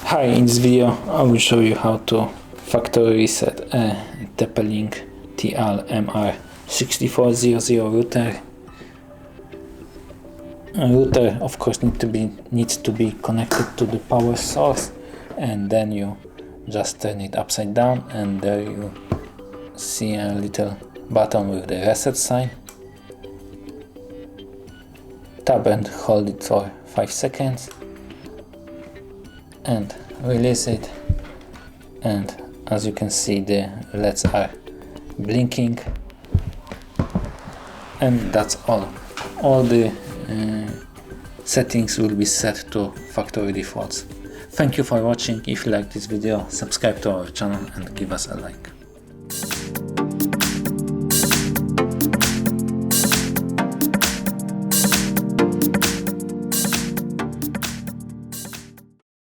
Hi, in this video I will show you how to factory reset a TP-LINK TL-MR6400 router. A router of course needs to be connected to the power source, and then you just turn it upside down and there you see a little button with the reset sign. Tap and hold it for 5 seconds and release it, and as you can see the LEDs are blinking, and that's all. All the settings will be set to factory defaults. Thank you for watching. If you like this video, subscribe to our channel and give us a like.